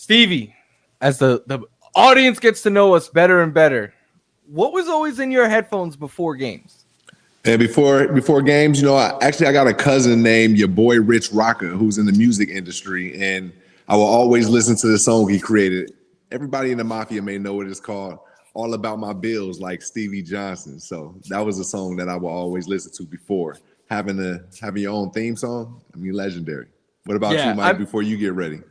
Stevie, as the audience gets to know us better and better, what was always in your headphones before games? And before games, I got a cousin named your boy Rich Rocker, who's in the music industry, and I will always listen to the song he created. Everybody in the mafia may know what it's called. All About My Bills, like Stevie Johnson. So that was a song that I will always listen to before having your own theme song. I mean, legendary. What about you, Mike? Before you get ready,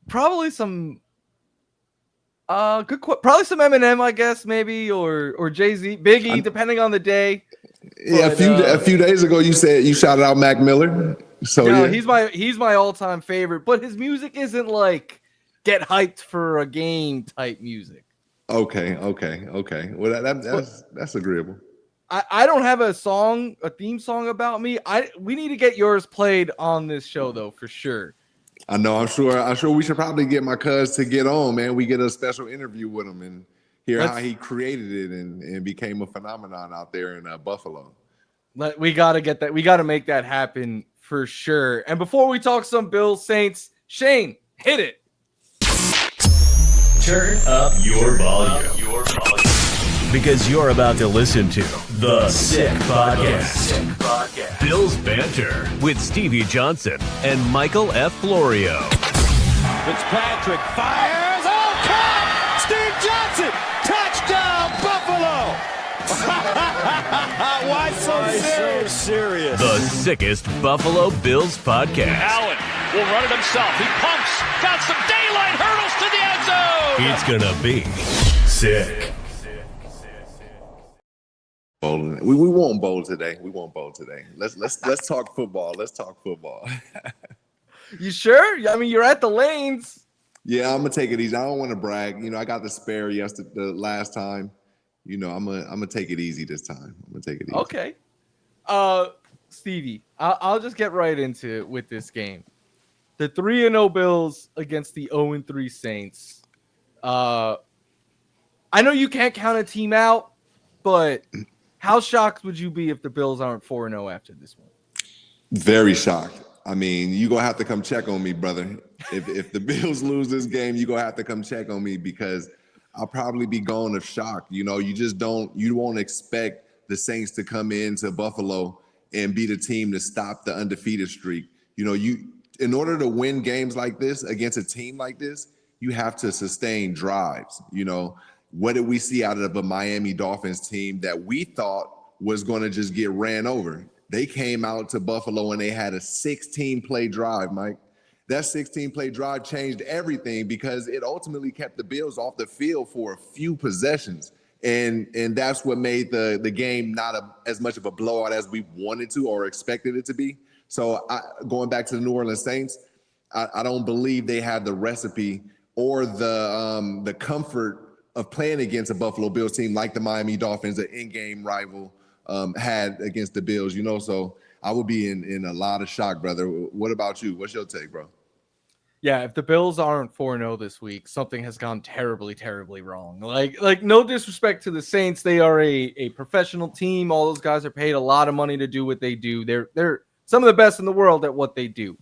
probably some probably some Eminem, I guess, maybe, or Jay-Z, Biggie, depending on the day. Yeah, but, a few days ago you said you shouted out Mac Miller. So no, yeah, he's my all-time favorite, but his music isn't like get hyped for a game type music. Okay. Well, that's agreeable. I don't have a theme song about me. We need to get yours played on this show though, for sure. I know. I'm sure we should probably get my cuz to get on, man. We get a special interview with him and hear how he created it and became a phenomenon out there in Buffalo. We got to get that. We got to make that happen for sure. And before we talk some Bills Saints, Shane, hit it. Turn up your volume. Because you're about to listen to The Sick Podcast. Bills Banter with Stevie Johnson and Michael F. Florio. Fitzpatrick fires. Oh, caught! Steve Johnson! Touchdown, Buffalo! Why so serious? The sickest Buffalo Bills podcast. Allen will run it himself. He pumps. Got some daylight, hurdles to the end zone. It's gonna be sick. We won't bowl today. Let's talk football. Let's talk football. You sure? I mean, you're at the lanes. Yeah, I'm gonna take it easy. I don't want to brag. I got the spare the last time. I'm gonna take it easy this time. I'm gonna take it easy. Okay. Stevie, I'll just get right into it with this game. The 3-0 Bills against the 0-3 Saints. I know you can't count a team out, but how shocked would you be if the Bills aren't 4-0 after this one? Very shocked. I mean, you're going to have to come check on me, brother. If the Bills lose this game, you're going to have to come check on me because I'll probably be gone of shock. You won't expect the Saints to come into Buffalo and be the team to stop the undefeated streak. In order to win games like this against a team like this, you have to sustain drives. What did we see out of a Miami Dolphins team that we thought was going to just get ran over? They came out to Buffalo and they had a 16-play drive, Mike. That 16-play drive changed everything because it ultimately kept the Bills off the field for a few possessions. And that's what made the game not as much of a blowout as we wanted to or expected it to be. So going back to the New Orleans Saints, I don't believe they had the recipe or the comfort of playing against a Buffalo Bills team like the Miami Dolphins, an in-game rival, had against the Bills, So I would be in a lot of shock, brother. What about you? What's your take, bro? Yeah, if the Bills aren't 4-0 this week, something has gone terribly, terribly wrong. Like no disrespect to the Saints. They are a professional team. All those guys are paid a lot of money to do what they do. They're some of the best in the world at what they do.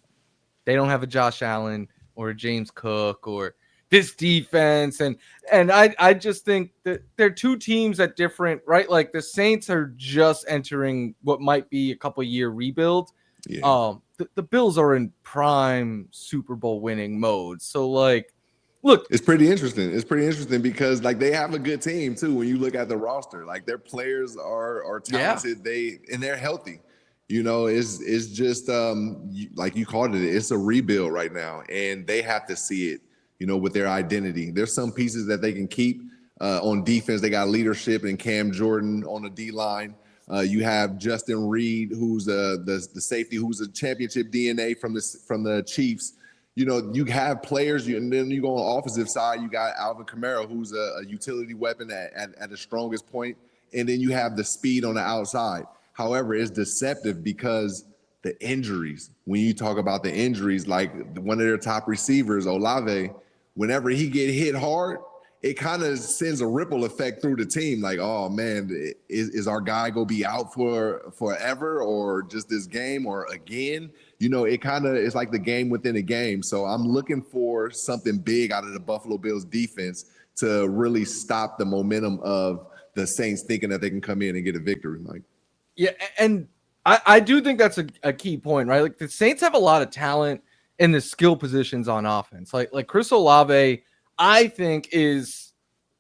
They don't have a Josh Allen or a James Cook or this defense. And I just think that they're two teams at different, right? Like the Saints are just entering what might be a couple year rebuild. Yeah. The Bills are in prime Super Bowl winning mode. So look, it's pretty interesting. It's pretty interesting because they have a good team too. When you look at the roster, their players are talented. Yeah. They're healthy. It's just like you called it. It's a rebuild right now, and they have to see it. With their identity. There's some pieces that they can keep on defense. They got leadership and Cam Jordan on the D-line. You have Justin Reed, who's the safety, who's a championship DNA from the Chiefs. You have players, and then you go on the offensive side, you got Alvin Kamara, who's a utility weapon at the strongest point, and then you have the speed on the outside. However, it's deceptive because the injuries, when you talk about the injuries, like one of their top receivers, Olave, whenever he get hit hard, it kind of sends a ripple effect through the team. Like, oh man, is our guy gonna be out for forever or just this game or again? it kind of is like the game within a game. So I'm looking for something big out of the Buffalo Bills defense to really stop the momentum of the Saints thinking that they can come in and get a victory. Like, yeah, and I do think that's a key point, right? Like the Saints have a lot of talent in the skill positions on offense. Like Chris Olave, I think is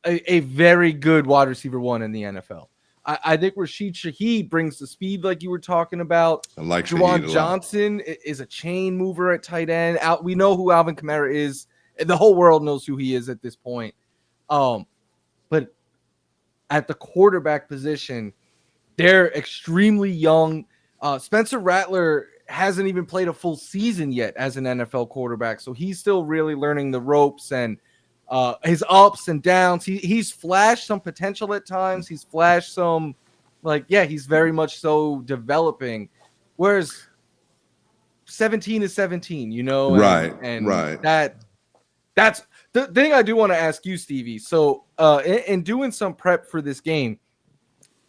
a very good wide receiver one in the NFL. I think Rashid Shaheed brings the speed like you were talking about. I like Juwan Shaheed a lot. Johnson is a chain mover at tight end. We know who Alvin Kamara is. The whole world knows who he is at this point. But at the quarterback position, they're extremely young. Spencer Rattler hasn't even played a full season yet as an NFL quarterback, so he's still really learning the ropes and his ups and downs. He's flashed some potential at times. He's flashed some, he's very much so developing. Whereas 17 is 17, Right. That's the thing I do want to ask you, Stevie. So in doing some prep for this game,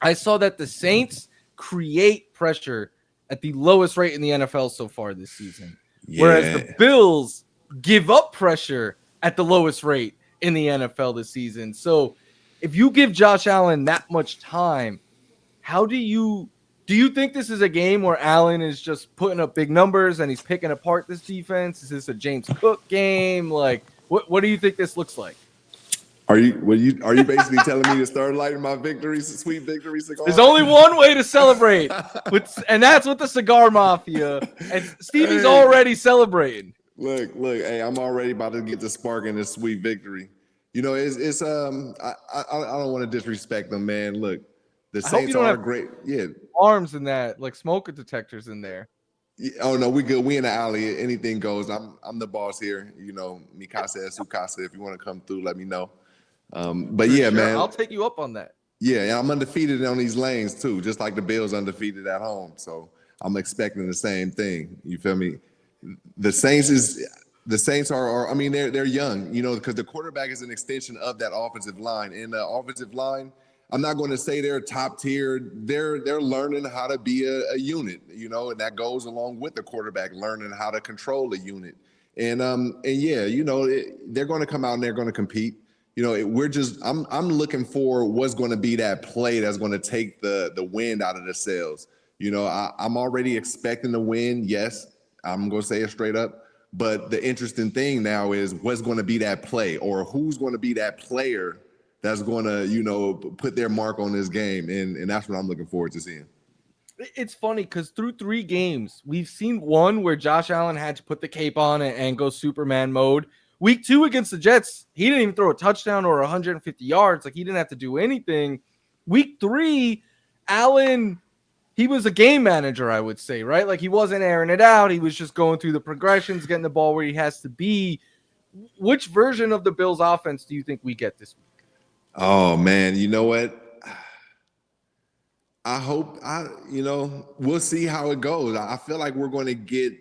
I saw that the Saints create pressure at the lowest rate in the NFL so far this season, whereas the Bills give up pressure at the lowest rate in the NFL this season. So if you give Josh Allen that much time, how do you think this is a game where Allen is just putting up big numbers and he's picking apart this defense? Is this a James Cook game? Like, what do you think this looks like? Are you basically telling me to start lighting my sweet victory cigar? There's only one way to celebrate, and that's with the cigar mafia. And Stevie's already celebrating. Look, hey, I'm already about to get the spark in this sweet victory. I don't want to disrespect them, man. Look, the Saints are great. Yeah, arms in that, like smoke detectors in there. Yeah, oh no, we good. We in the alley. Anything goes. I'm the boss here. Mikasa Sukasa. If you want to come through, let me know. But yeah, sure, man, I'll take you up on that. Yeah, and I'm undefeated on these lanes too, just like the Bills undefeated at home. So I'm expecting the same thing. You feel me? The Saints are I mean, they're young, because the quarterback is an extension of that offensive line. And the offensive line, I'm not going to say they're top tier. They're learning how to be a unit, and that goes along with the quarterback learning how to control a unit. And yeah, they're going to come out and they're going to compete. I'm looking for what's going to be that play that's going to take the wind out of the sails. I'm already expecting to win. Yes, I'm going to say it straight up. But the interesting thing now is what's going to be that play, or who's going to be that player that's going to, put their mark on this game. And that's what I'm looking forward to seeing. It's funny because through 3 games, we've seen one where Josh Allen had to put the cape on and go Superman mode. Week 2 against the Jets, he didn't even throw a touchdown or 150 yards. Like, he didn't have to do anything. Week 3, Allen, he was a game manager, I would say, right? Like, he wasn't airing it out. He was just going through the progressions, getting the ball where he has to be. Which version of the Bills offense do you think we get this week? Oh, man, you know what? I hope we'll see how it goes. I feel like we're going to get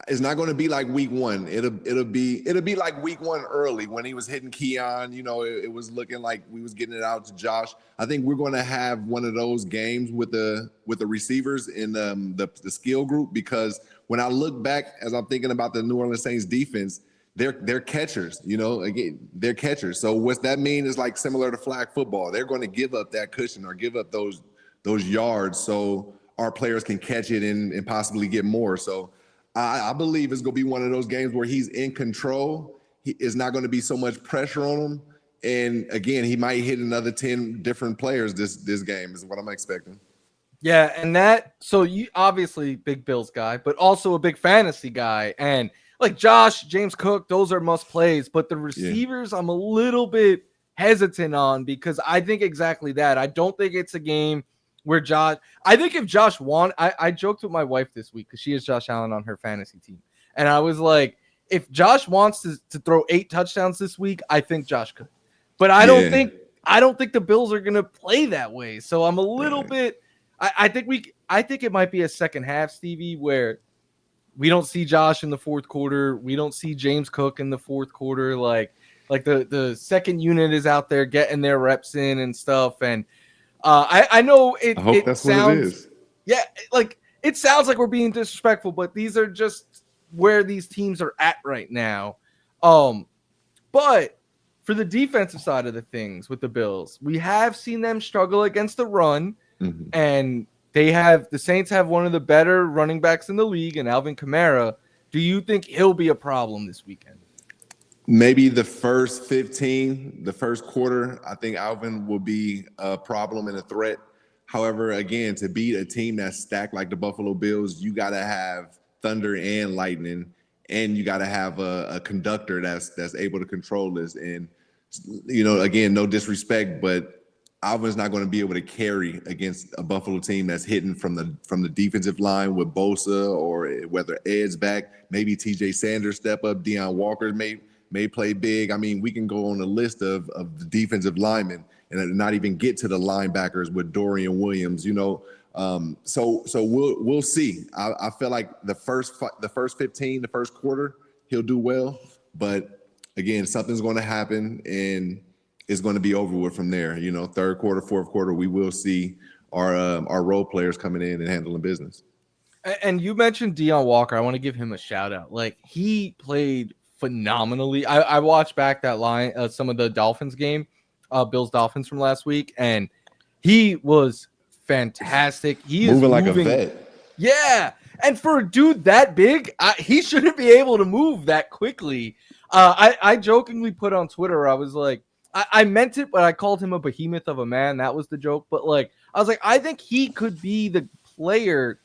it's not going to be like week 1. It'll be like week 1 early when he was hitting Keon. It was looking like we was getting it out to Josh. I think we're going to have one of those games with the receivers in the skill group, because when I look back, as I'm thinking about the New Orleans Saints defense, they're catchers. Again, they're catchers. So what that means is like similar to flag football. They're going to give up that cushion or give up those yards so our players can catch it and possibly get more. So I believe it's going to be one of those games where he's in control. It's not going to be so much pressure on him. And again, he might hit another 10 different players this game is what I'm expecting. Yeah, and so you obviously big Bills guy, but also a big fantasy guy. And like Josh, James Cook, those are must plays. But the receivers, I'm a little bit hesitant on, because I think exactly that. I don't think it's a game where I think if Josh won, I joked with my wife this week because she has Josh Allen on her fantasy team. And I was like, if Josh wants to throw 8 touchdowns this week, I think Josh could. But I don't think the Bills are going to play that way. So I'm a little bit, I think it might be a second half, Stevie, where we don't see Josh in the fourth quarter. We don't see James Cook in the fourth quarter. Like the second unit is out there getting their reps in and stuff. And I know it. I hope that's sounds, what it is. Yeah, like it sounds like we're being disrespectful, but these are just where these teams are at right now. But for the defensive side of the things with the Bills, we have seen them struggle against the run, and the Saints have one of the better running backs in the league, and Alvin Kamara. Do you think he'll be a problem this weekend? Maybe the first 15, the first quarter, I think Alvin will be a problem and a threat. However, again, to beat a team that's stacked like the Buffalo Bills, you got to have thunder and lightning, and you got to have a conductor that's able to control this. And, again, no disrespect, but Alvin's not going to be able to carry against a Buffalo team that's hitting from the defensive line with Bosa, or whether Ed's back, maybe TJ Sanders step up, Deion Walker may play big. I mean, we can go on a list of the defensive linemen and not even get to the linebackers with Dorian Williams, So we'll see. I feel like the first 15, the first quarter, he'll do well. But again, something's going to happen, and it's going to be over with from there. Third quarter, fourth quarter, we will see our role players coming in and handling business. And you mentioned Deion Walker. I want to give him a shout out. Like, he played phenomenally. I watched back that line, some of the Dolphins game, Bills Dolphins from last week, and he was fantastic. He is moving like a vet. Yeah, and for a dude that big, he shouldn't be able to move that quickly. I jokingly put on Twitter, I was like, I meant it, but I called him a behemoth of a man. That was the joke. But I was like, I think he could be the player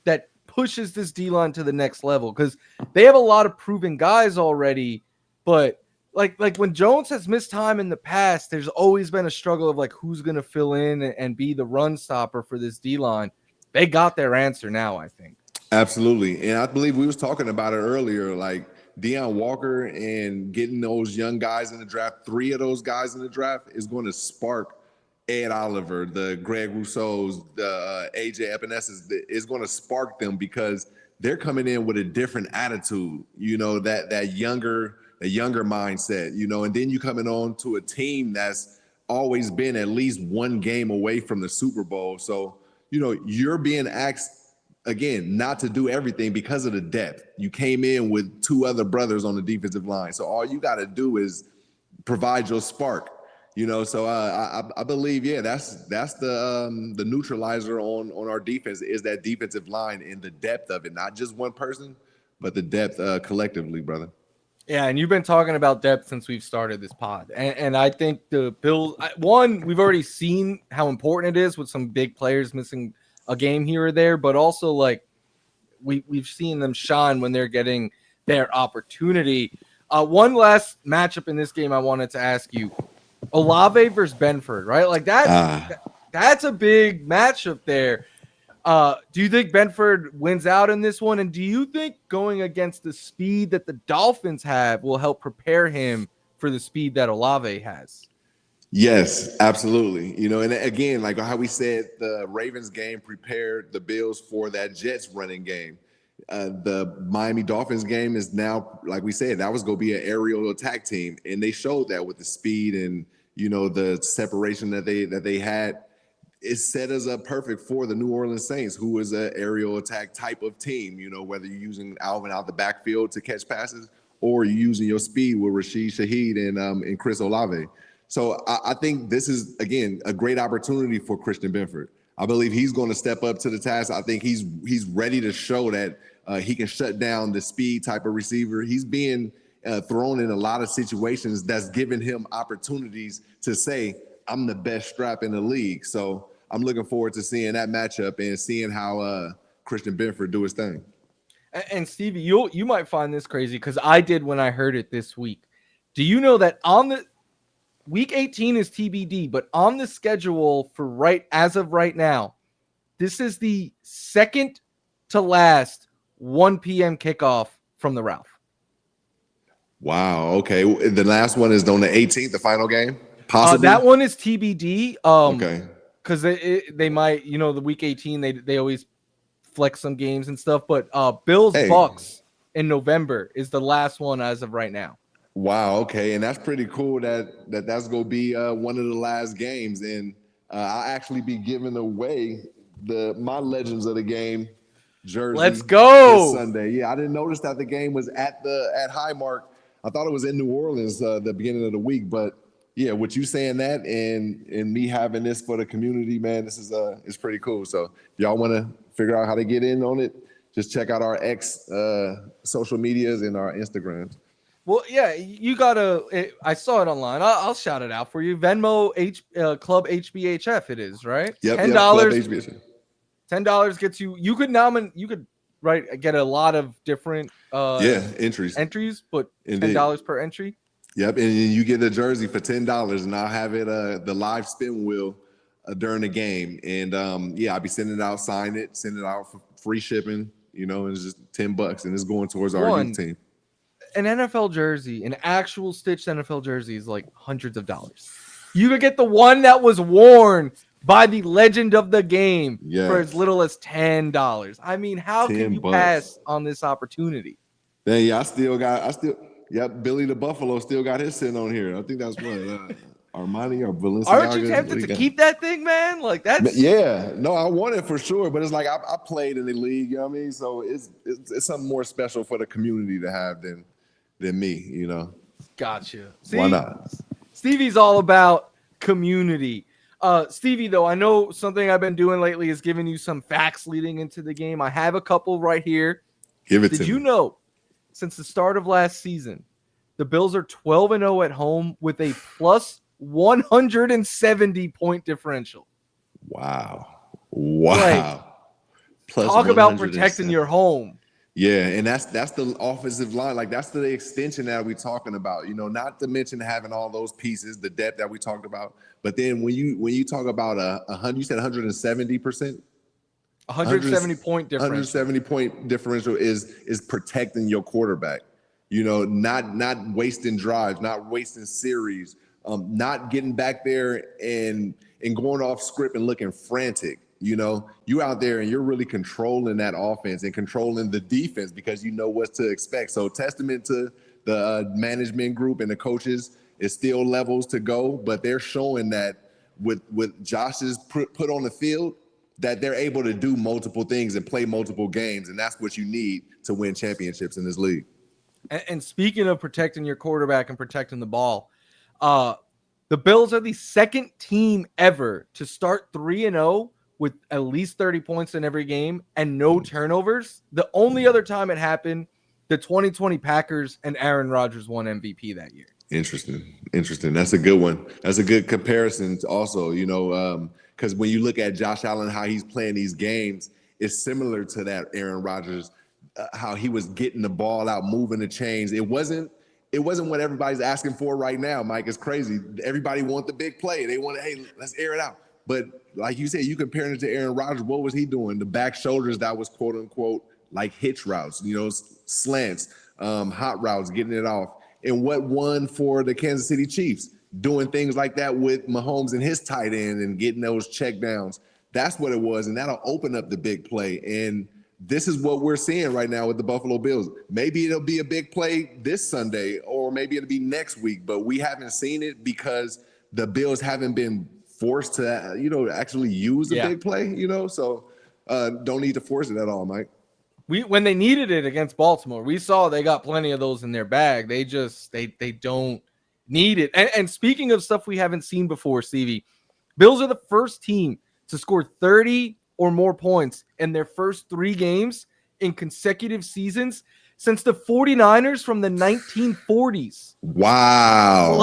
that pushes this D-line to the next level, because they have a lot of proven guys already. But like when Jones has missed time in the past, there's always been a struggle of who's going to fill in and be the run stopper for this D-line. They got their answer now, I think. Absolutely. And I believe we was talking about it earlier, Deion Walker and getting those young guys in the draft, 3 of those guys in the draft is going to spark Ed Oliver, the Greg Rousseau's, the AJ Epenesa's. Is going to spark them because they're coming in with a different attitude, that younger mindset, and then you coming on to a team that's always been at least one game away from the Super Bowl. So, you're being asked, again, not to do everything because of the depth. You came in with 2 other brothers on the defensive line. So all you got to do is provide your spark, So I believe, that's the neutralizer on our defense is that defensive line and the depth of it, not just one person, but the depth collectively, brother. Yeah, and you've been talking about depth since we've started this pod. And I think the Bills, we've already seen how important it is with some big players missing a game here or there, but also we've seen them shine when they're getting their opportunity. One last matchup in this game I wanted to ask you. Olave versus Benford, right? That's a big matchup there. Do you think Benford wins out in this one? And do you think going against the speed that the Dolphins have will help prepare him for the speed that Olave has? Yes, absolutely. And again, like how we said, the Ravens game prepared the Bills for that Jets running game. The Miami Dolphins game is now, like we said, that was going to be an aerial attack team. And they showed that with the speed and, the separation that they had. It set us up perfect for the New Orleans Saints, who is an aerial attack type of team, whether you're using Alvin out the backfield to catch passes or you're using your speed with Rashid Shaheed and Chris Olave. So I think this is, again, a great opportunity for Christian Benford. I believe he's going to step up to the task. I think he's ready to show that he can shut down the speed type of receiver. He's being thrown in a lot of situations that's given him opportunities to say, I'm the best strap in the league. So I'm looking forward to seeing that matchup and seeing how Christian Benford do his thing. And Stevie, you might find this crazy because I did when I heard it this week. Do you know that on the Week 18 is TBD, but on the schedule for as of right now, this is the second to last 1 p.m. kickoff from the Ralph. Wow. Okay. The last one is on the 18th, the final game? Possibly? That one is TBD. Okay. Because they might, the Week 18, they always flex some games and stuff. But Bills Bucks in November is the last one as of right now. Wow. Okay. And that's pretty cool that's going to be one of the last games. And I'll actually be giving away my Legends of the Game jersey. Let's go this Sunday. Yeah, I didn't notice that the game was at Highmark. I thought it was in New Orleans the beginning of the week, but yeah, with you saying that and me having this for the community, man, this is it's pretty cool. So if y'all want to figure out how to get in on it, just check out our X social medias and our Instagrams. Well, yeah, you gotta. I saw it online. I'll shout it out for you. Venmo Club HBHF. It is right. Yep. $10. $10 gets you. You could get a lot of different entries, but $10 per entry. Yep, and you get a jersey for $10, and I'll have it the live spin wheel during the game, and I'll be sending it out, sign it, send it out for free shipping. And it's just $10, and it's going towards our youth team. An NFL jersey, an actual stitched NFL jersey, is like hundreds of dollars. You could get the one that was worn by the legend of the game for as little as $10. I mean, how can you pass on this opportunity? Billy the Buffalo still got his sin on here. I think that's what Armani or Balenciaga. Aren't you tempted to keep that thing, man? Like that's no, I want it for sure, but it's like I played in the league, you know what I mean? So it's something more special for the community to have than me, Gotcha. See, why not? Stevie's all about community. Stevie, though, I know something I've been doing lately is giving you some facts leading into the game. I have a couple right here. Give it to me. Did you know, since the start of last season, the Bills are 12-0 at home with a plus 170 point differential? Wow. Like, talk about protecting your home. Yeah, and that's the offensive line. Like, that's the extension that we're talking about. Not to mention having all those pieces, the depth that we talked about. But then when you talk about you said 170%? 170 point differential. 170 point differential is protecting your quarterback. Not wasting drives, not wasting series, not getting back there and going off script and looking frantic. You out there and you're really controlling that offense and controlling the defense because you know what to expect. So testament to the management group and the coaches. It's still levels to go, but they're showing that with Josh's put on the field, that they're able to do multiple things and play multiple games, and that's what you need to win championships in this league. And speaking of protecting your quarterback and protecting the ball, the Bills are the second team ever to start 3-0 with at least 30 points in every game and no turnovers. The only other time it happened, the 2020 Packers and Aaron Rodgers won MVP that year. Interesting. That's a good one. That's a good comparison also, because when you look at Josh Allen, how he's playing these games, it's similar to that Aaron Rodgers, how he was getting the ball out, moving the chains. It wasn't what everybody's asking for right now, Mike. It's crazy. Everybody wants the big play. They want to, hey, let's air it out. But like you said, you comparing it to Aaron Rodgers, what was he doing? The back shoulders, that was quote unquote like hitch routes, slants, hot routes, getting it off. And what won for the Kansas City Chiefs? Doing things like that with Mahomes and his tight end and getting those check downs. That's what it was, and that'll open up the big play. And this is what we're seeing right now with the Buffalo Bills. Maybe it'll be a big play this Sunday, or maybe it'll be next week, but we haven't seen it because the Bills haven't been forced to, actually use a big play, so don't need to force it at all, Mike. When they needed it against Baltimore, we saw they got plenty of those in their bag. They just they don't need it. And speaking of stuff we haven't seen before, Stevie, Bills are the first team to score 30 or more points in their first 3 games in consecutive seasons since the 49ers from the 1940s. Wow.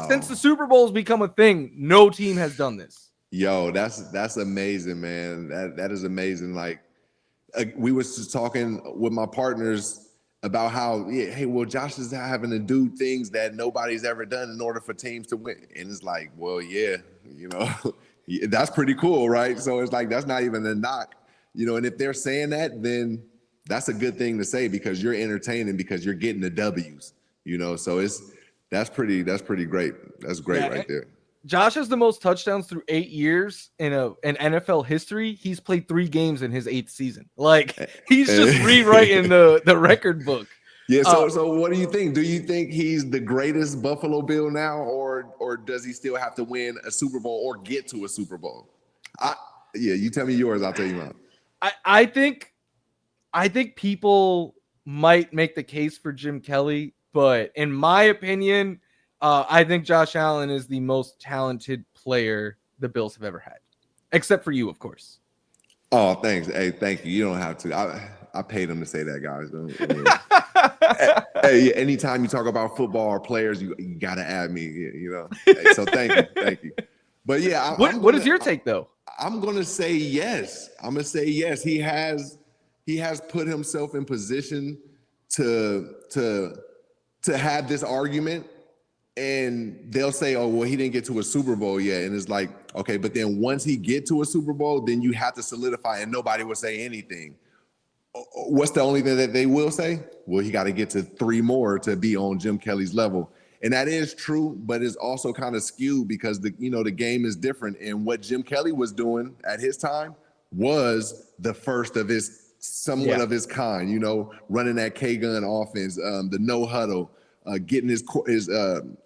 Since the Super Bowl's become a thing, no team has done this. Yo, that's amazing, man. That is amazing. Like, we was just talking with my partners about how, Josh is having to do things that nobody's ever done in order for teams to win. And it's like, well, that's pretty cool, right? So it's like, that's not even a knock, and if they're saying that, then that's a good thing to say because you're entertaining, because you're getting the W's, so that's pretty great. That's great right there. Josh has the most touchdowns through 8 years in NFL history. He's played 3 games in his 8th season. Like, he's just rewriting the record book. Yeah. So what do you think? Do you think he's the greatest Buffalo Bill now, or does he still have to win a Super Bowl or get to a Super Bowl? You tell me yours. I'll tell you mine. I think people might make the case for Jim Kelly, but in my opinion, I think Josh Allen is the most talented player the Bills have ever had, except for you, of course. Oh, thanks. Hey, thank you. You don't have to. I paid him to say that, guys. Hey, anytime you talk about football or players, you got to add me. Hey, so thank you. But yeah, what is your take though? I'm gonna say yes. I'm gonna say yes. He has put himself in position to have this argument, and they'll say, "Oh, well, he didn't get to a Super Bowl yet," and it's like, okay, but then once he get to a Super Bowl, then you have to solidify, and nobody will say anything. What's the only thing that they will say? Well, he got to get to 3 more to be on Jim Kelly's level. And that is true, but it's also kind of skewed because the game is different. And what Jim Kelly was doing at his time was the first of his somewhat of his kind, running that K-gun offense, the no huddle, getting his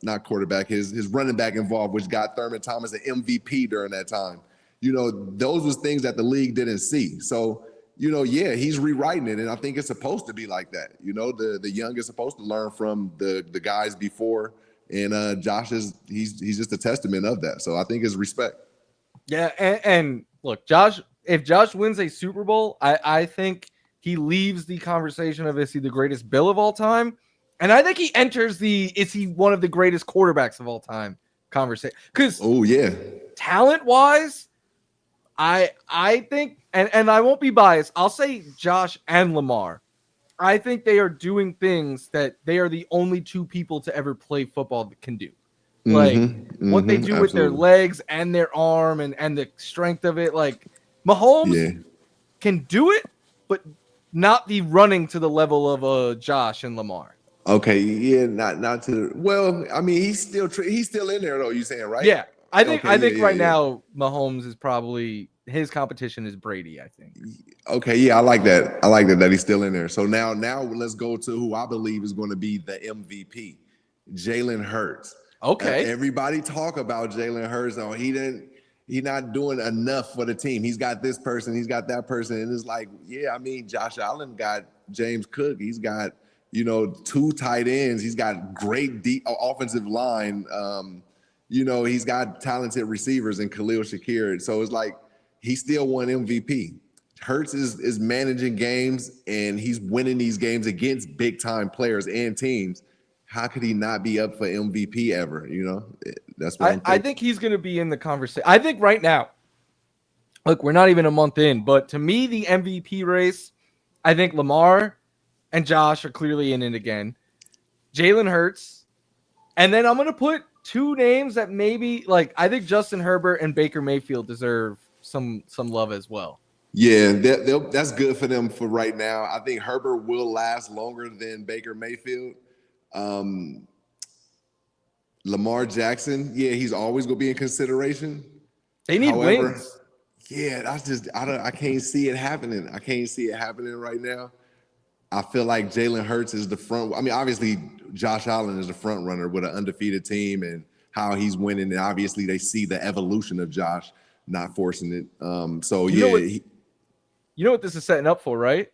not quarterback, his running back involved, which got Thurman Thomas an MVP during that time. Those was things that the league didn't see. So, he's rewriting it, and I think it's supposed to be like that. The young is supposed to learn from the guys before, and Josh he's just a testament of that. So I think it's respect. Yeah, and look, if Josh wins a Super Bowl, I think he leaves the conversation of is he the greatest Bill of all time, and I think he enters is he one of the greatest quarterbacks of all time conversation. Because talent wise, I think, and I won't be biased, I'll say Josh and Lamar. I think they are doing things that they are the only 2 people to ever play football that can do. Like what they do with their legs and their arm and the strength of it. Like Mahomes can do it, but not the running to the level of Josh and Lamar. Okay, not to. Well, I mean, he's still in there though. You saying right? Yeah. I think right now Mahomes is probably his competition is Brady, I think. Okay, yeah, I like that. I like that he's still in there. So now let's go to who I believe is going to be the MVP, Jalen Hurts. Okay. Everybody talk about Jalen Hurts. Oh, he's not doing enough for the team. He's got this person, he's got that person, and it's like, I mean, Josh Allen got James Cook. He's got 2 tight ends. He's got great deep offensive line. He's got talented receivers in Khalil Shakir. So it's like he still won MVP. Hurts is managing games, and he's winning these games against big-time players and teams. How could he not be up for MVP ever? That's what I think he's going to be in the conversation. I think right now, look, we're not even a month in, but to me, the MVP race, I think Lamar and Josh are clearly in it again. Jalen Hurts. And then I'm going to put 2 names that maybe, I think Justin Herbert and Baker Mayfield deserve some love as well. Yeah, that's good for them for right now. I think Herbert will last longer than Baker Mayfield. Lamar Jackson, he's always going to be in consideration. They need wins. Yeah, I can't see it happening. I can't see it happening right now. I feel like Jalen Hurts is the front. I mean, obviously, Josh Allen is the front runner with an undefeated team and how he's winning. And obviously, they see the evolution of Josh not forcing it. You know what this is setting up for, right?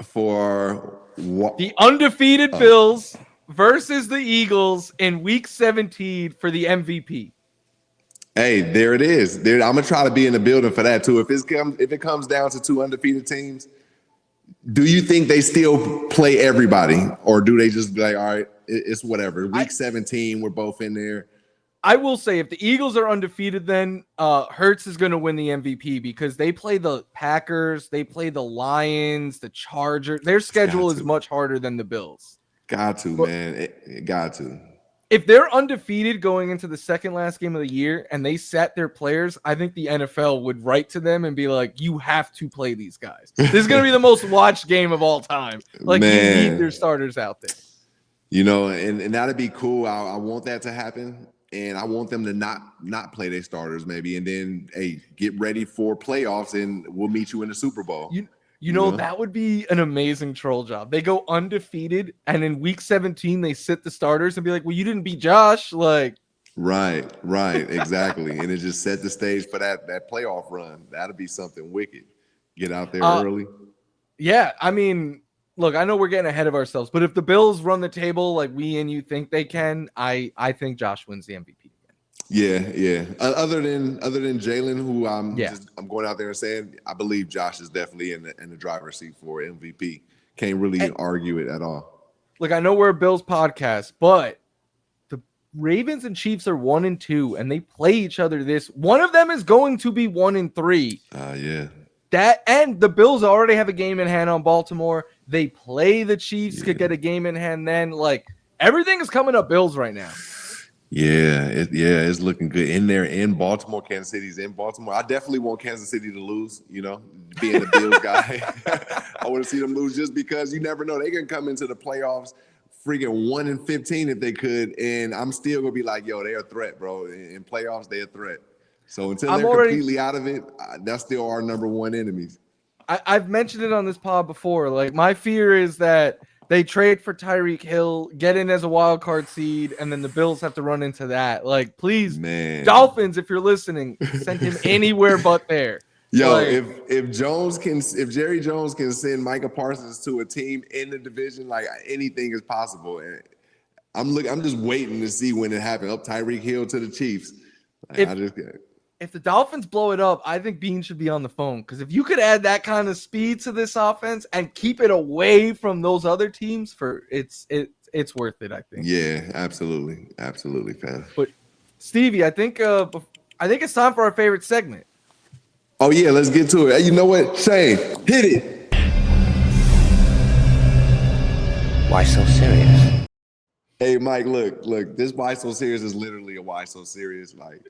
For what? The undefeated Bills versus the Eagles in Week 17 for the MVP. Hey, there it is. I'm gonna try to be in the building for that too. If it comes down to 2 undefeated teams, do you think they still play everybody, or do they just be like, all right, it's whatever? Week 17, we're both in there. I will say, if the Eagles are undefeated, then Hurts is going to win the MVP because they play the Packers, they play the Lions, the Chargers. Their schedule is much harder than the Bills. Got to, man. It got to. If they're undefeated going into the second last game of the year and they sat their players, I think the NFL would write to them and be like, you have to play these guys. This is going to be the most watched game of all time. Like, you need their starters out there. And that'd be cool. I want that to happen. And I want them to not play their starters maybe. And then, hey, get ready for playoffs and we'll meet you in the Super Bowl. You know, that would be an amazing troll job. They go undefeated, and in Week 17, they sit the starters and be like, well, you didn't beat Josh. Like, right, exactly. And it just set the stage for that playoff run. That'll be something wicked. Get out there early. Yeah, I mean, look, I know we're getting ahead of ourselves, but if the Bills run the table like we and you think they can, I think Josh wins the MVP again. Yeah. Other than Jalen, who I'm going out there and saying, I believe Josh is definitely in the driver's seat for MVP. Can't really argue it at all. Look, I know we're a Bills podcast, but the Ravens and Chiefs are 1-2, and they play each other one of them is going to be 1-3. Yeah. That and the Bills already have a game in hand on Baltimore. They play the Chiefs, could get a game in hand then. Like, everything is coming up Bills right now. Yeah, it's looking good in there in Baltimore. Kansas City's in Baltimore. I definitely want Kansas City to lose, being the Bills guy. I want to see them lose just because you never know. They can come into the playoffs freaking 1-15 if they could, and I'm still going to be like, yo, they're a threat, bro. In playoffs, they're a threat. So until they're completely out of it, that's still our number one enemies. I've mentioned it on this pod before. Like, my fear is that they trade for Tyreek Hill, get in as a wild card seed, and then the Bills have to run into that. Like, please, Dolphins, if you're listening, send him anywhere but there. Yo, like, if Jerry Jones can send Micah Parsons to a team in the division, like, anything is possible. And I'm just waiting to see when it happens. Up Tyreek Hill to the Chiefs. If the Dolphins blow it up, I think Bean should be on the phone, because if you could add that kind of speed to this offense and keep it away from those other teams, it's worth it, I think. Yeah, absolutely, fam. But Stevie, I think it's time for our favorite segment. Oh yeah, let's get to it. Hey, you know what, Shane, hit it. Why so serious? Hey, Mike, look, this Why So Serious is literally a Why So Serious. Like,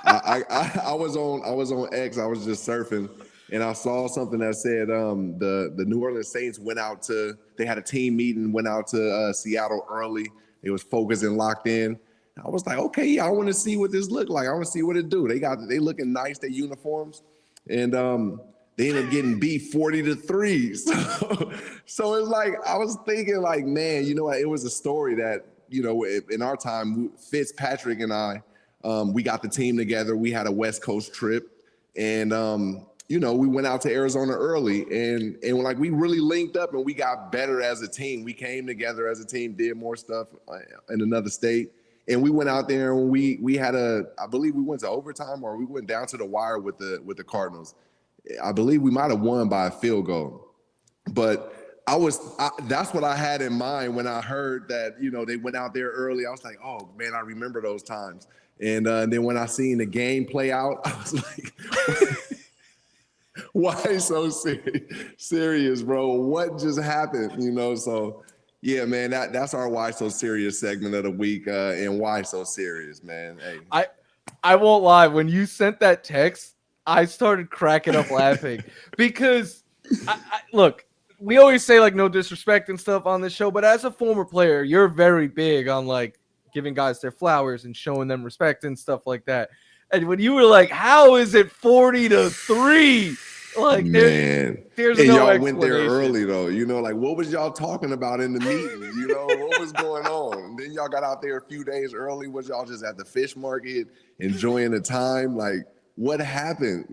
I was on X, I was just surfing, and I saw something that said the New Orleans Saints they had a team meeting, went out to Seattle early. They was focused and locked in. I was like, okay, yeah, I want to see what this look like. I want to see what it do. They looking nice, their uniforms, and they ended up getting beat 40-3. So it's like, I was thinking like, man, you know what? It was a story that, in our time, Fitzpatrick and I, we got the team together. We had a West Coast trip, and we went out to Arizona early, and like, we really linked up and we got better as a team. We came together as a team, did more stuff in another state, and we went out there and we had I believe we went to overtime, or we went down to the wire with the Cardinals. I believe we might have won by a field goal, but that's what I had in mind when I heard that, they went out there early. I was like, oh man, I remember those times. And then when I seen the game play out, I was like, why so serious, bro? What just happened? So yeah, man, that's our Why So Serious segment of the week. And why so serious, man? Hey, I won't lie. When you sent that text, I started cracking up laughing because look, we always say like no disrespect and stuff on this show, but as a former player, you're very big on like giving guys their flowers and showing them respect and stuff like that. And when you were like, how is it 40-3? Like, man, there's and no y'all went there early though. Like, what was y'all talking about in the meeting? What was going on? And then y'all got out there a few days early. Was y'all just at the fish market enjoying the time? Like, what happened?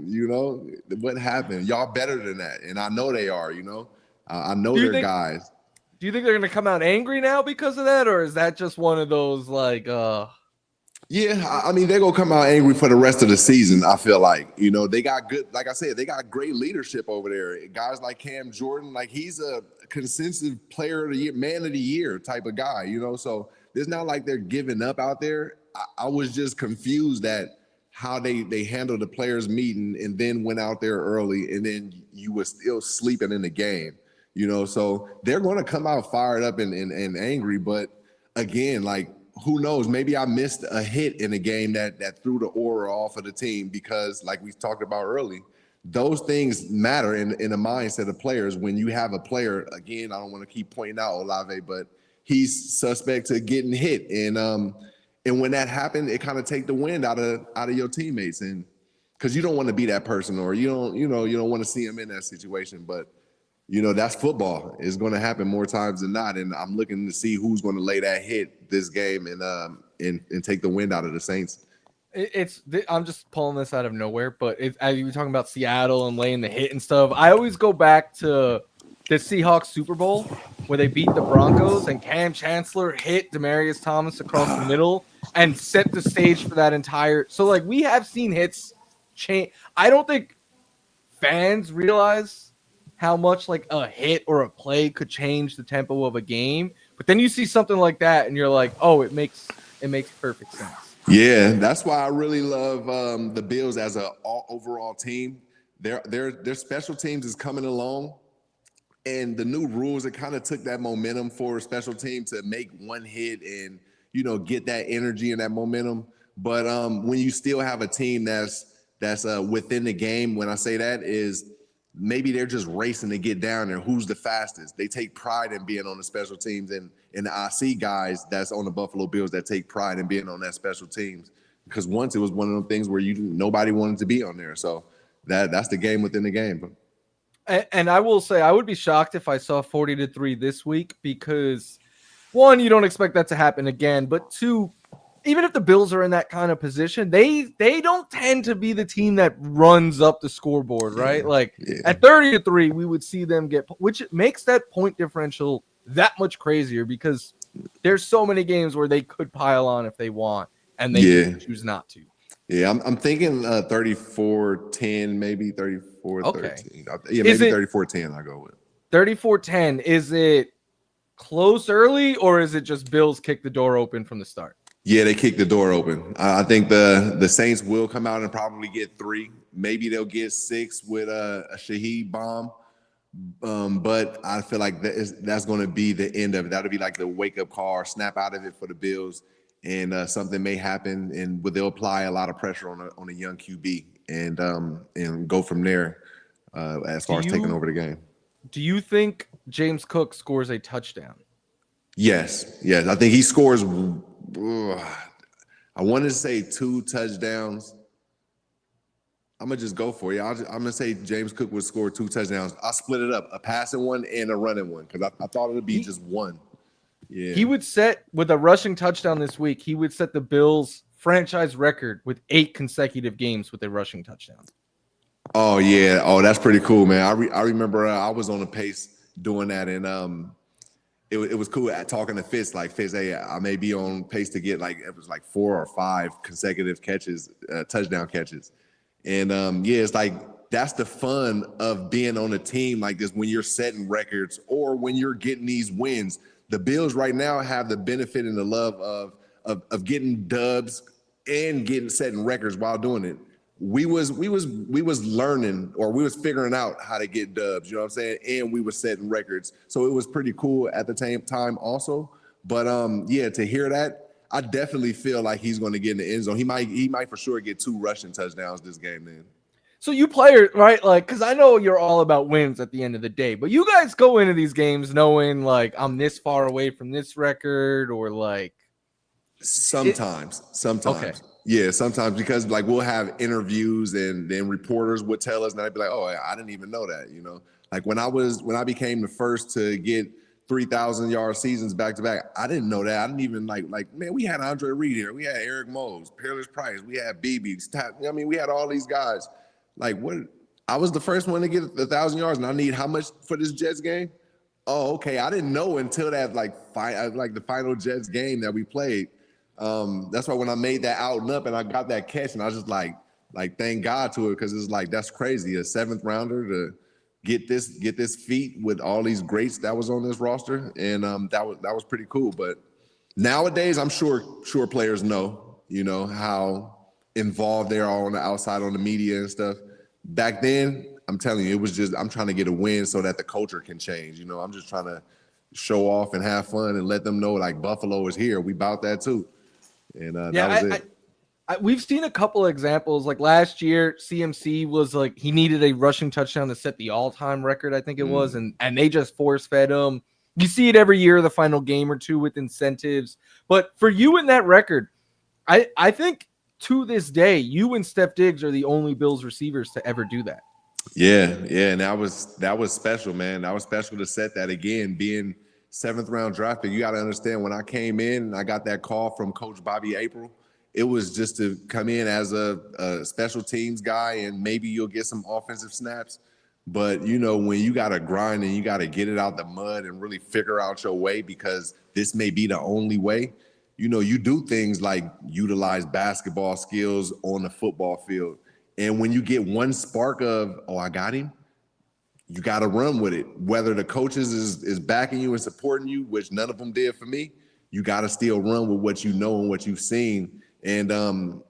What happened? Y'all better than that, and I know they are. I know they're guys. Do you think they're gonna come out angry now because of that, or is that just one of those like? Yeah, I mean, they're gonna come out angry for the rest of the season. I feel like they got good. Like I said, they got great leadership over there. Guys like Cam Jordan, like he's a consensus player of the year, man of the year type of guy. So it's not like they're giving up out there. I was just confused at how they handled the players meeting and then went out there early, and then you were still sleeping in the game. So they're going to come out fired up and angry. But again, like, who knows? Maybe I missed a hit in the game that threw the aura off of the team, because like we talked about early, those things matter in the mindset of players. When you have a player, again, I don't want to keep pointing out Olave, but he's suspect to getting hit. And when that happened, it kind of take the wind out of your teammates, and because you don't want to be that person, or you don't want to see them in that situation. But that's football. It's going to happen more times than not, and I'm looking to see who's going to lay that hit this game and take the wind out of the Saints. I'm just pulling this out of nowhere, but as you were talking about Seattle and laying the hit and stuff, I always go back to the Seahawks Super Bowl where they beat the Broncos and Cam Chancellor hit Demaryius Thomas across the middle and set the stage for that entire. So like we have seen hits change. I don't think fans realize how much like a hit or a play could change the tempo of a game, but then you see something like that and you're like, oh, it makes perfect sense. Yeah, that's why I really love the Bills as a overall team. Their special teams is coming along, and the new rules, it kind of took that momentum for a special team to make one hit and get that energy and that momentum. But when you still have a team that's within the game, when I say that is maybe they're just racing to get down there. Who's the fastest? They take pride in being on the special teams, and I see guys that's on the Buffalo Bills that take pride in being on that special teams because once it was one of them things where nobody wanted to be on there. So that's the game within the game. And I will say I would be shocked if I saw 40-3 this week because one, you don't expect that to happen again, but two, even if the Bills are in that kind of position, they don't tend to be the team that runs up the scoreboard, right? At 30-3, we would see them get, which makes that point differential that much crazier because there's so many games where they could pile on if they want, and they choose not to. Yeah, I'm thinking 34-10, maybe 34-13. Okay. Yeah, maybe 34-10 I go with. 34-10, is it close early or is it just Bills kick the door open from the start? Yeah, they kick the door open. I think the Saints will come out and probably get 3. Maybe they'll get 6 with a Shaheed bomb. But I feel like that's going to be the end of it. That'll be like the wake-up call, snap out of it for the Bills, and something may happen, and they'll apply a lot of pressure on a young QB and go from there as far as taking over the game. Do you think James Cook scores a touchdown? Yes. I think he scores. I wanted to say 2 touchdowns. I'm going to just go for you. I'm going to say James Cook would score 2 touchdowns. I'll split it up, a passing one and a running one, because I thought it would be just one. Yeah. He would set, with a rushing touchdown this week, he would set the Bills' franchise record with 8 consecutive games with a rushing touchdown. Oh, yeah. Oh, that's pretty cool, man. I remember I was on the pace doing that, and it was cool at talking to Fitz, like, Fitz, hey, I may be on pace to get, like, it was like 4 or 5 consecutive catches, touchdown catches. And, it's like that's the fun of being on a team like this when you're setting records or when you're getting these wins. The Bills right now have the benefit and the love of getting dubs and setting records while doing it. We was learning, or we was figuring out how to get dubs, you know what I'm saying? And we were setting records. So it was pretty cool at the same time also. But to hear that, I definitely feel like he's going to get in the end zone. He might for sure get 2 rushing touchdowns this game then. So you players, right? Like, because I know you're all about wins at the end of the day, but you guys go into these games knowing like I'm this far away from this record, or like sometimes. Okay. Yeah, sometimes, because like we'll have interviews and then reporters would tell us, and I'd be like, oh, I didn't even know that, Like when I became the first to get 3,000-yard seasons back to back, I didn't know that. I didn't even like man, we had Andre Reed here, we had Eric Mose, Peerless Price, we had BB. I mean, we had all these guys. Like, what? I was the first one to get 1,000 yards, and I need how much for this Jets game? Oh, okay. I didn't know until that the final Jets game that we played. That's why when I made that out and up and I got that catch, and I was just like thank God to it, because it's like that's crazy. A 7th rounder to get this feat with all these greats that was on this roster, and that was pretty cool. But nowadays, I'm sure players know how involved they are on the outside, on the media and stuff. Back then, I'm telling you, it was just I'm trying to get a win so that the culture can change. I'm just trying to show off and have fun and let them know like Buffalo is here. We about that too. And that was it. We've seen a couple of examples. Like last year, CMC was like he needed a rushing touchdown to set the all-time record, I think it was, and they just force-fed him. You see it every year, the final game or two with incentives. But for you in that record, I think to this day, you and Steph Diggs are the only Bills receivers to ever do that. Yeah, and that was special, man. That was special to set that again, being 7th round draft pick. You got to understand, when I came in, I got that call from Coach Bobby April, it was just to come in as a special teams guy, and maybe you'll get some offensive snaps. But, when you got to grind and you got to get it out the mud and really figure out your way, because this may be the only way, you do things like utilize basketball skills on the football field. And when you get one spark of, oh, I got him, you got to run with it. Whether the coaches is backing you and supporting you, which none of them did for me, you got to still run with what you know and what you've seen. And then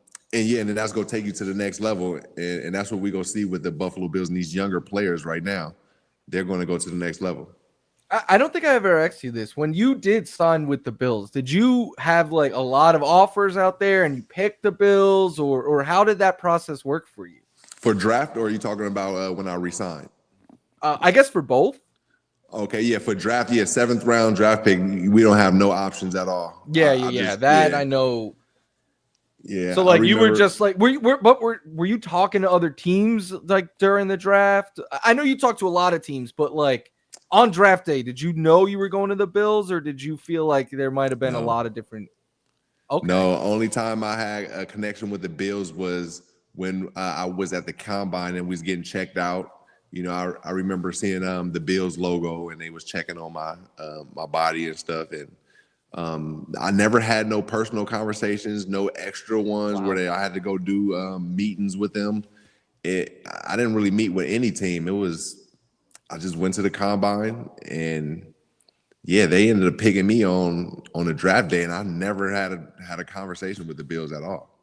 that's going to take you to the next level. And that's what we're going to see with the Buffalo Bills and these younger players right now. They're going to go to the next level. I don't think I ever asked you this. When you did sign with the Bills, did you have like a lot of offers out there and you picked the Bills, or how did that process work for you? For draft, or are you talking about when I re-signed? I guess for both. Okay, yeah, for draft, 7th round draft pick, we don't have no options at all. I know. Yeah. So like you were just like, were you talking to other teams like during the draft? I know you talked to a lot of teams, but like on draft day, did you know you were going to the Bills, or did you feel like there might have been a lot of different? Okay. No, only time I had a connection with the Bills was when I was at the combine and was getting checked out. I remember seeing the Bills logo, and they was checking on my body and stuff. And I never had no personal conversations, no extra ones where I had to go do meetings with them. I didn't really meet with any team. I just went to the combine, and they ended up picking me on the draft day, and I never had a conversation with the Bills at all.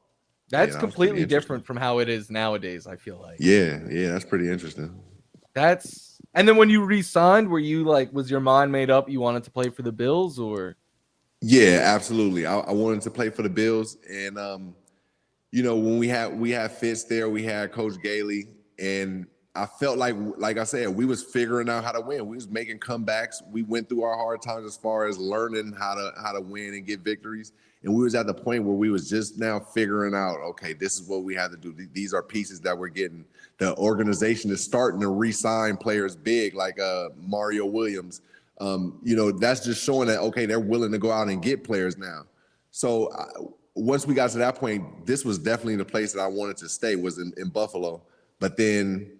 That's completely different from how it is nowadays, I feel like. Yeah, that's pretty interesting. And then when you re-signed, were you like, was your mind made up you wanted to play for the Bills, or? Yeah, absolutely. I wanted to play for the Bills, and when we had Fitz there, we had Coach Gailey, and I felt like I said, we was figuring out how to win. We was making comebacks. We went through our hard times as far as learning how to win and get victories. And we was at the point where we was just now figuring out, okay, this is what we had to do. These are pieces that we're getting. The organization is starting to re-sign players big, like Mario Williams. That's just showing that, okay, they're willing to go out and get players now. So once we got to that point, this was definitely the place that I wanted to stay, was in Buffalo. But then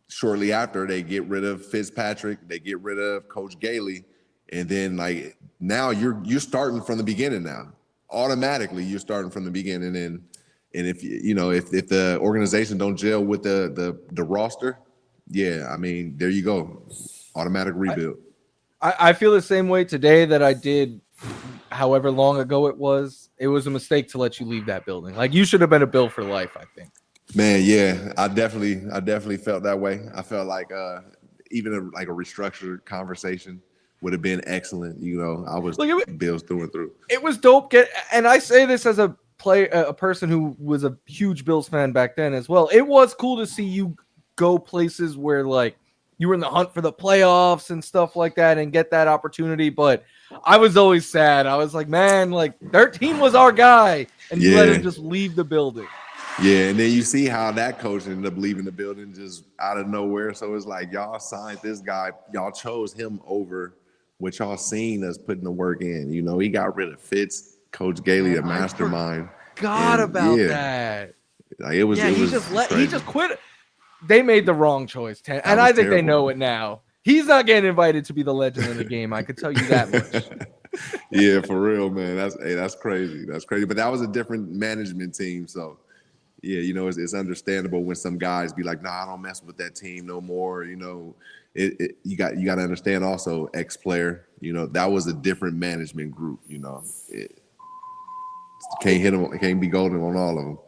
shortly after, they get rid of Fitzpatrick, they get rid of Coach Gailey, and then like now you're starting from the beginning now. Automatically, you're starting from the beginning, and if if the organization don't gel with the roster, there you go, automatic rebuild. I feel the same way today that I did however long ago it was. It was a mistake to let you leave that building. Like, you should have been a Bill for life, I think. Man, yeah, I definitely felt that way. I felt like even a restructured conversation would have been excellent. I was Bills through and through. It was dope. And I say this as a person who was a huge Bills fan back then as well. It was cool to see you go places where like you were in the hunt for the playoffs and stuff like that and get that opportunity. But I was always sad. I was like, man, like their team was our guy, and you let him just leave the building. Yeah, and then you see how that coach ended up leaving the building just out of nowhere. So it's like, y'all signed this guy, y'all chose him over what y'all seen us putting the work in. He got rid of Fitz, Coach Gailey, a mastermind. God about that. Like, it was. Yeah, he just quit. They made the wrong choice, and I think they know it now. He's not getting invited to be the legend in the game. I could tell you that much. Yeah, for real, man. That's crazy. That's crazy. But that was a different management team, so. Yeah, it's understandable when some guys be like, "Nah, I don't mess with that team no more." You got to understand also, ex-player. That was a different management group. Can't hit them. It can't be golden on all of them.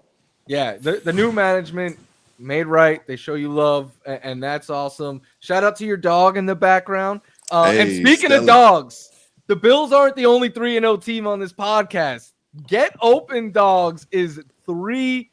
Yeah, the new management made right. They show you love, and that's awesome. Shout out to your dog in the background. And speaking of dogs, the Bills aren't the only 3-0 team on this podcast. Get Open Dogs is 3-0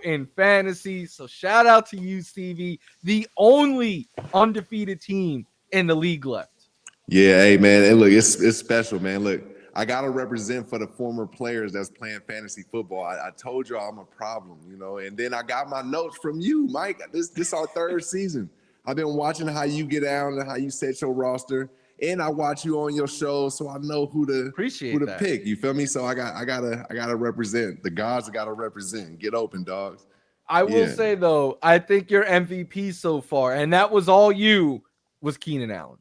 in fantasy. So shout out to you, Stevie, the only undefeated team in the league left. Yeah, hey man, and look, it's special, man. Look, I gotta represent for the former players that's playing fantasy football. I told you I'm a problem, and then I got my notes from you, Mike. This our third season. I've been watching how you get down and how you set your roster, and I watch you on your show, so I know who to pick. You feel me? So I gotta represent. The gods gotta represent. Get open, dogs. I will say though, I think your MVP so far, and that was all you, was Keenan Allen.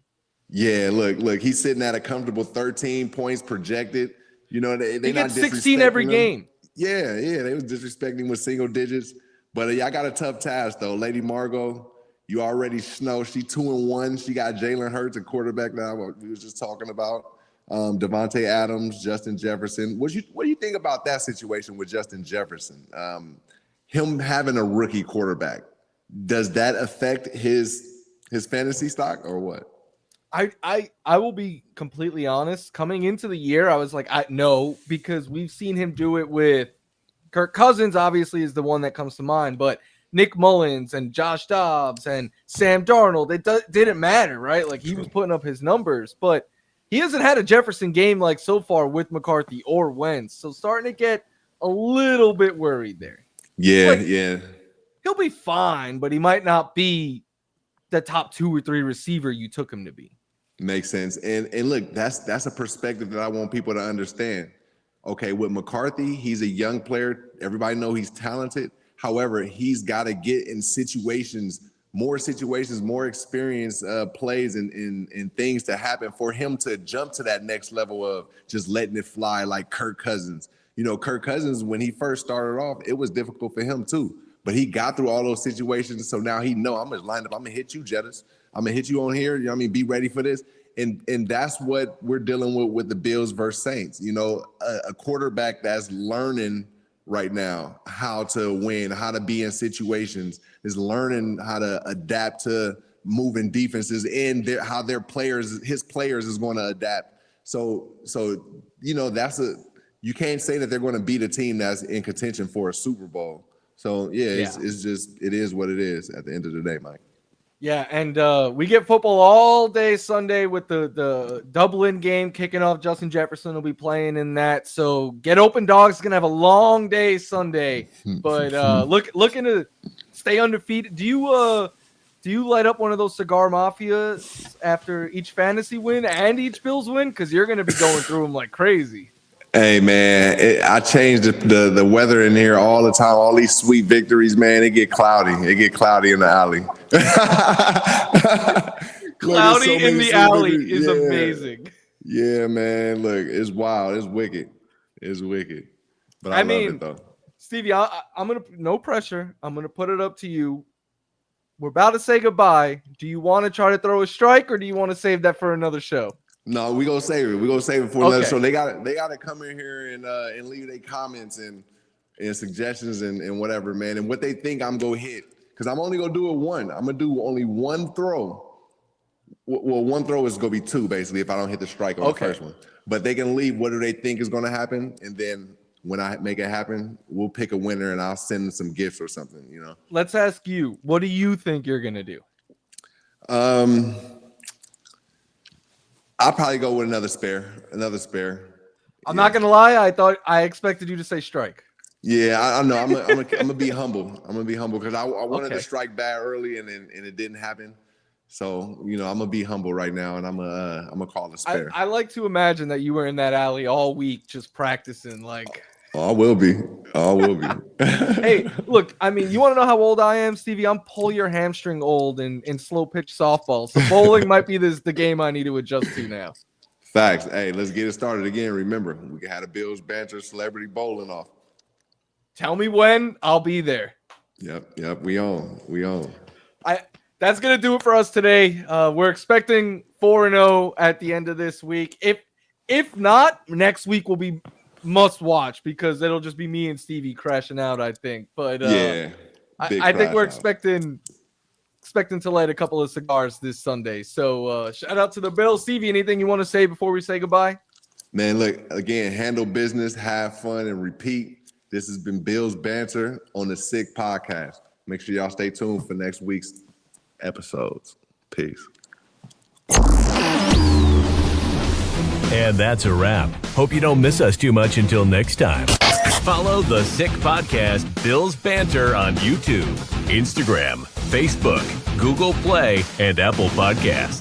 Yeah, look, he's sitting at a comfortable 13 points projected. You know, they get 16 every game. Yeah, they was disrespecting with single digits. But I got a tough task though. Lady Margot, you already know she 2-1. She got Jalen Hurts, a quarterback now we was just talking about. Devontae Adams, Justin Jefferson. What do you think about that situation with Justin Jefferson? Him having a rookie quarterback, does that affect his fantasy stock or what? I will be completely honest. Coming into the year, I was like, no, because we've seen him do it with Kirk Cousins, obviously, is the one that comes to mind, but Nick Mullins and Josh Dobbs and Sam Darnold, it didn't matter, right? Like, he was putting up his numbers, but he hasn't had a Jefferson game like so far with McCarthy or Wentz, so starting to get a little bit worried there. Yeah. He'll be fine, but he might not be the top 2 or 3 receiver you took him to be. Makes sense. And look, that's a perspective that I want people to understand. Okay, with McCarthy, he's a young player. Everybody know he's talented. However, he's got to get in more experience, plays and things to happen for him to jump to that next level of just letting it fly like Kirk Cousins. You know, Kirk Cousins, when he first started off, it was difficult for him too. But he got through all those situations, so now he know I'm gonna line up. I'm gonna hit you, Jettas. I'm gonna hit you on here. You know what I mean? Be ready for this. And that's what we're dealing with the Bills versus Saints. You know, a quarterback that's learning right now how to win, how to be in situations, is learning how to adapt to moving defenses and how his players is going to adapt. So you know, you can't say that they're going to beat a team that's in contention for a Super Bowl. So it's just, it is what it is at the end of the day, Mike. Yeah, and we get football all day Sunday with the Dublin game kicking off. Justin Jefferson will be playing in that. So Get Open Dogs is going to have a long day Sunday. But looking to stay undefeated. Do you light up one of those cigar mafias after each fantasy win and each Bills win? Because you're going to be going through them like crazy. Hey, man, I change the weather in here all the time. All these sweet victories, man, it get cloudy. It get cloudy in the alley. Cloudy in the alley is amazing. Yeah, man. Look, it's wild. It's wicked. It's wicked. But I love it, though. Stevie, I'm going to, no pressure. I'm going to put it up to you. We're about to say goodbye. Do you want to try to throw a strike or do you want to save that for another show? No, we gonna save it. We gonna save it for another show. They gotta come in here and leave their comments and suggestions and whatever, man. And what they think I'm gonna hit, because I'm only gonna do it one. I'm gonna do only one throw. Well, one throw is gonna be 2 basically if I don't hit the strike on the first one. But they can leave what do they think is gonna happen, and then when I make it happen, we'll pick a winner and I'll send them some gifts or something. You know. Let's ask you. What do you think you're gonna do? I'll probably go with another spare. I'm not gonna lie. I expected you to say strike. Yeah, I know. I'm gonna be humble. I'm gonna be humble because I wanted to strike bad early and it didn't happen. So you know, I'm gonna be humble right now and I'm gonna call a spare. I like to imagine that you were in that alley all week just practicing. Like, I will be. Hey, look. I mean, you want to know how old I am, Stevie? I'm pull your hamstring old in slow pitch softball. So bowling might be the game I need to adjust to now. Facts. Hey, let's get it started again. Remember, we had a Bills Banter celebrity bowling off. Tell me when. I'll be there. Yep. We on. That's gonna do it for us today. We're expecting 4-0 at the end of this week. If not, next week will be must watch because it'll just be me and Stevie crashing out, I think. But I think we're expecting to light a couple of cigars this Sunday. So shout out to the Bills. Stevie, anything you want to say before we say goodbye? Man, look, again, handle business, have fun, and repeat. This has been Bills Banter on the Sick Podcast. Make sure y'all stay tuned for next week's episodes. Peace. And that's a wrap. Hope you don't miss us too much until next time. Follow the Sick Podcast Bills Banter on YouTube, Instagram, Facebook, Google Play, and Apple Podcasts.